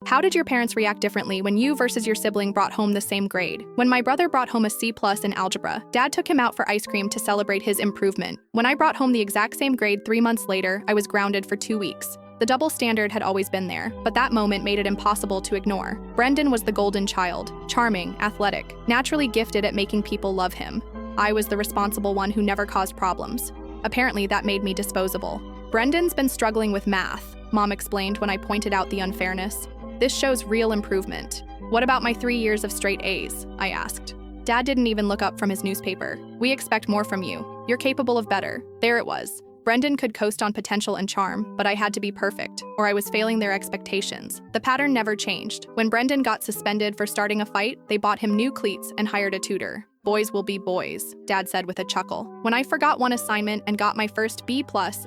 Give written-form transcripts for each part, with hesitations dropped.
How did your parents react differently when you versus your sibling brought home the same grade? When my brother brought home a C+ in algebra, Dad took him out for ice cream to celebrate his improvement. When I brought home the exact same grade 3 months later, I was grounded for 2 weeks. The double standard had always been there, but that moment made it impossible to ignore. Brendan was the golden child, charming, athletic, naturally gifted at making people love him. I was the responsible one who never caused problems. Apparently, that made me disposable. Brendan's been struggling with math, Mom explained when I pointed out the unfairness. This shows real improvement. What about my 3 years of straight A's? I asked. Dad didn't even look up from his newspaper. We expect more from you. You're capable of better. There it was. Brendan could coast on potential and charm, but I had to be perfect, or I was failing their expectations. The pattern never changed. When Brendan got suspended for starting a fight, they bought him new cleats and hired a tutor. Boys will be boys, Dad said with a chuckle. When I forgot one assignment and got my first B+,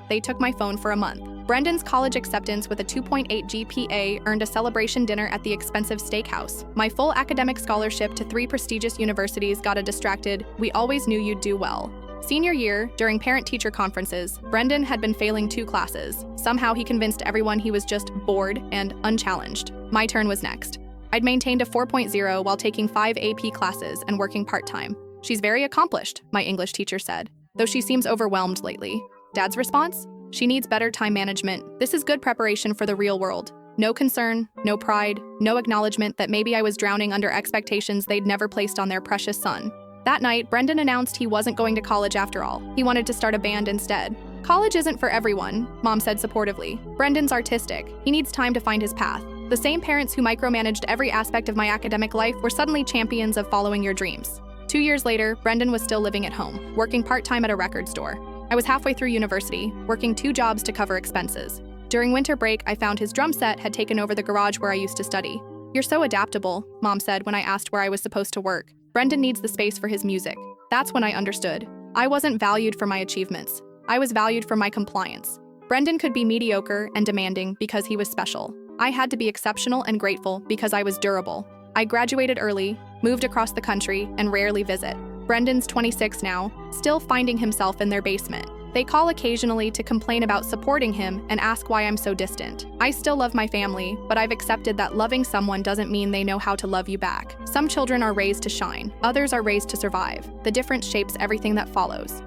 they took my phone for a month. Brendan's college acceptance with a 2.8 GPA earned a celebration dinner at the expensive steakhouse. My full academic scholarship to 3 prestigious universities got a distracted, "We always knew you'd do well." Senior year, during parent-teacher conferences, Brendan had been failing 2 classes. Somehow he convinced everyone he was just bored and unchallenged. My turn was next. I'd maintained a 4.0 while taking 5 AP classes and working part-time. "She's very accomplished," my English teacher said, "though she seems overwhelmed lately." Dad's response? "She needs better time management. This is good preparation for the real world." No concern, no pride, no acknowledgement that maybe I was drowning under expectations they'd never placed on their precious son. That night, Brendan announced he wasn't going to college after all. He wanted to start a band instead. "College isn't for everyone," Mom said supportively. "Brendan's artistic. He needs time to find his path." The same parents who micromanaged every aspect of my academic life were suddenly champions of following your dreams. 2 years later, Brendan was still living at home, working part-time at a record store. I was halfway through university, working 2 jobs to cover expenses. During winter break, I found his drum set had taken over the garage where I used to study. "You're so adaptable," Mom said when I asked where I was supposed to work. "Brendan needs the space for his music." That's when I understood. I wasn't valued for my achievements. I was valued for my compliance. Brendan could be mediocre and demanding because he was special. I had to be exceptional and grateful because I was durable. I graduated early, moved across the country, and rarely visit. Brendan's 26 now, still finding himself in their basement. They call occasionally to complain about supporting him and ask why I'm so distant. I still love my family, but I've accepted that loving someone doesn't mean they know how to love you back. Some children are raised to shine, others are raised to survive. The difference shapes everything that follows.